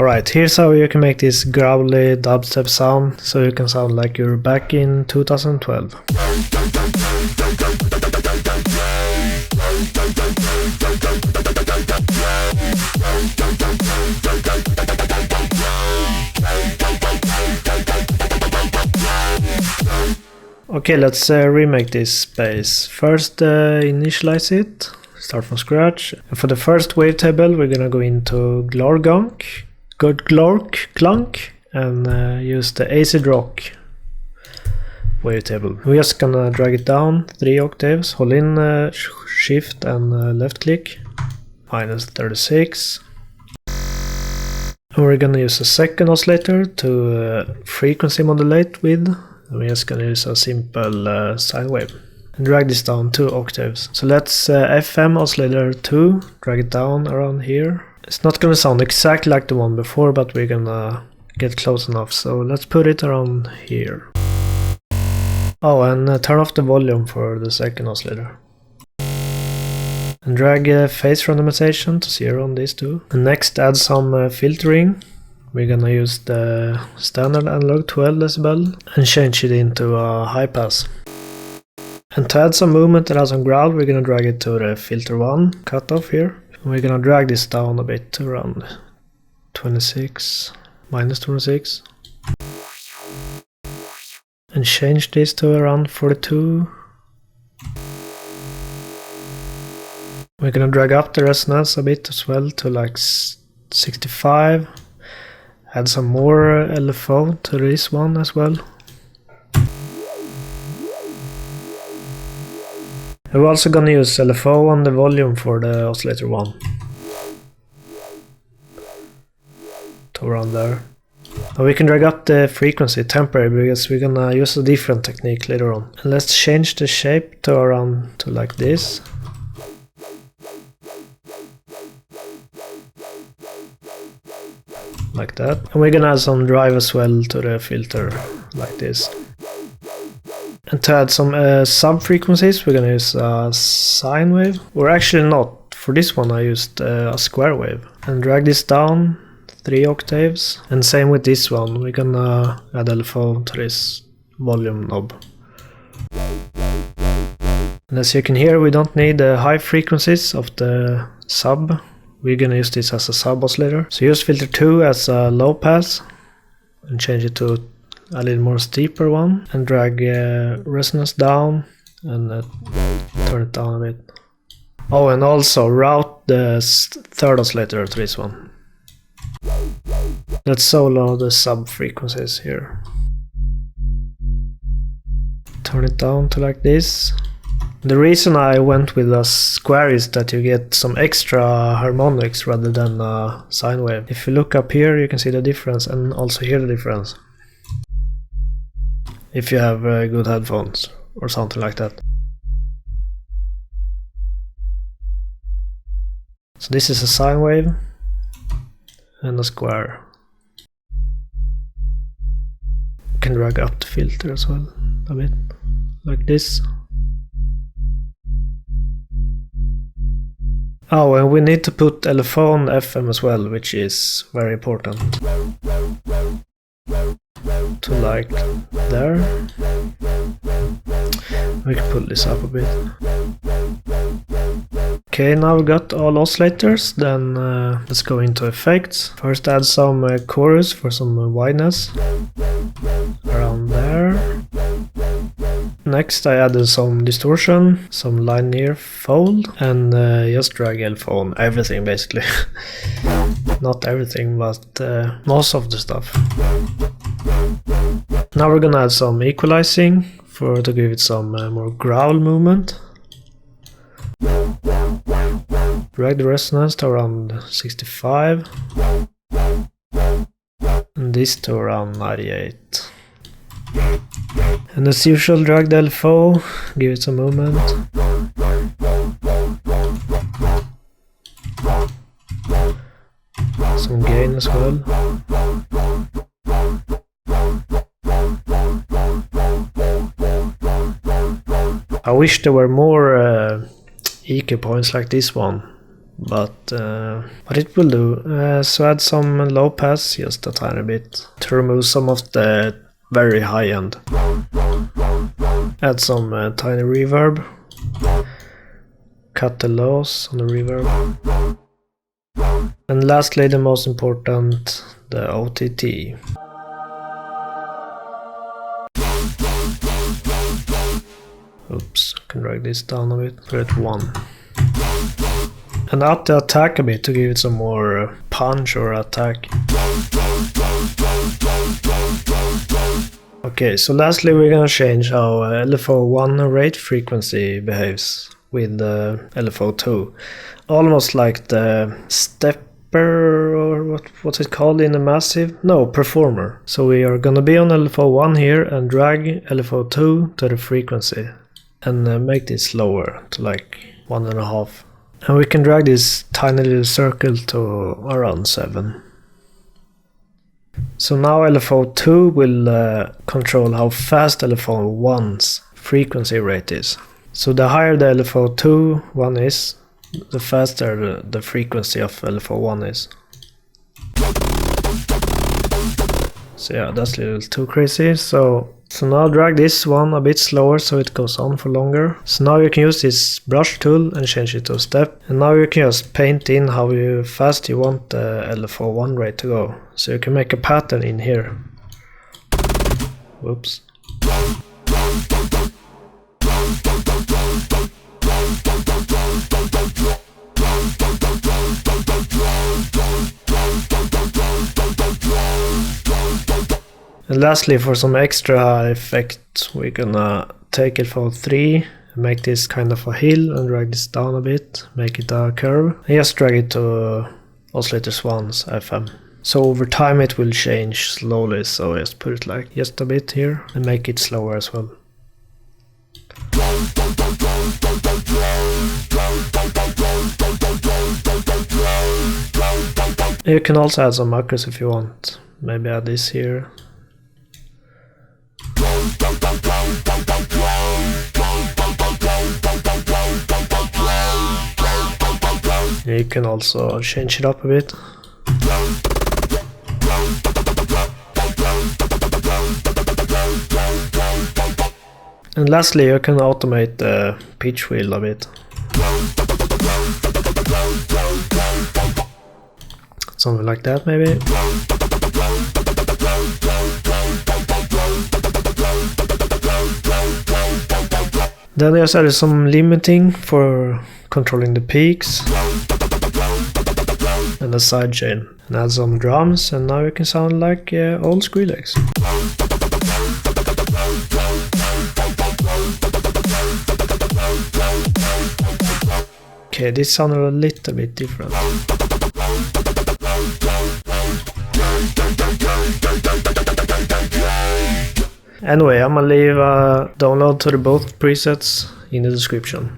Alright, here's how you can make this growly dubstep sound so you can sound like you're back in 2012. Okay, let's remake this bass. First initialize it, start from scratch. And for the first wavetable we're gonna go into Glorgonk, Glork, and use the acid rock wavetable. We're just gonna drag it down 3 octaves, hold in shift and left click, minus 36. And we're gonna use a second oscillator to frequency modulate with. We're just gonna use a simple sine wave and drag this down 2 octaves. So let's FM oscillator 2, drag it down around here. It's not gonna sound exactly like the one before, but we're gonna get close enough. So let's put it around here. Oh, and turn off the volume for the second oscillator. And drag phase randomization to 0 on these two. And next add some filtering. We're gonna use the standard analog 12 decibel and change it into a high pass. And to add some movement that has some growl, we're gonna drag it to the filter 1 cutoff here. And we're gonna drag this down a bit to around 26, minus 26. And change this to around 42. We're gonna drag up the resonance a bit as well to like 65. Add some more LFO to this one as well. We're also gonna use LFO on the volume for the oscillator 1. To around there. And we can drag up the frequency temporarily because we're gonna use a different technique later on. And let's change the shape to around to like this. Like that. And we're gonna add some drive as well to the filter, like this. And to add some sub frequencies, we're gonna use a sine wave. Or actually not, for this one I used a square wave. And drag this down 3 octaves. And same with this one, we're gonna add LFO to this volume knob. And as you can hear, we don't need the high frequencies of the sub. We're gonna use this as a sub oscillator. So use filter 2 as a low pass and change it to a little more steeper one and drag resonance down and turn it down a bit. Oh, and also route the third oscillator to this one. Let's solo the sub frequencies here. Turn it down to like this. The reason I went with a square is that you get some extra harmonics rather than a sine wave. If you look up here you can see the difference and also hear the difference. If you have good headphones or something like that. So this is a sine wave and a square. You can drag up the filter as well a bit, like this. Oh, and we need to put LFO on FM as well, which is very important. To like there. We can pull this up a bit. Okay, now we got all oscillators, then let's go into effects. First add some chorus for some wideness. Around there. Next I added some distortion, some linear fold, and just drag LFO on everything basically. Not everything, but most of the stuff. Now we're gonna add some equalizing to give it some more growl movement. Drag the resonance to around 65. And this to around 98. And as usual, drag the LFO, give it some movement. Some gain as well. I wish there were more EQ points like this one, but it will do. So add some low pass, just a tiny bit, to remove some of the very high end. Add some tiny reverb. Cut the lows on the reverb. And lastly, the most important, the OTT. Oops, I can drag this down a bit, put it 1. And up the attack a bit to give it some more punch or attack. Okay, so lastly we're gonna change how LFO1 rate frequency behaves with LFO2. Almost like the stepper, or what's it called in the massive? No, performer. So we are gonna be on LFO1 here and drag LFO2 to the frequency. And make this lower to like 1.5. And we can drag this tiny little circle to around 7. So now LFO2 will control how fast LFO1's frequency rate is. So the higher the LFO2 one is, the faster the frequency of LFO1 is. So yeah, that's a little too crazy. So now drag this one a bit slower so it goes on for longer. So now you can use this brush tool and change it to a step. And now you can just paint in how fast you want the LFO1 rate to go. So you can make a pattern in here. Whoops. And lastly, for some extra effect, we're gonna take it for 3, make this kind of a hill and drag this down a bit, make it a curve, and just drag it to Oscillator Swans FM. So over time it will change slowly, so just put it like just a bit here and make it slower as well. You can also add some macros if you want, maybe add this here. You can also change it up a bit. And lastly, you can automate the pitch wheel a bit. Something like that maybe. Then there's added some limiting for controlling the peaks and the sidechain, and add some drums, and now you can sound like old Skrillex. Okay, this sounded a little bit different. Anyway, I'm gonna leave a download to the both presets in the description.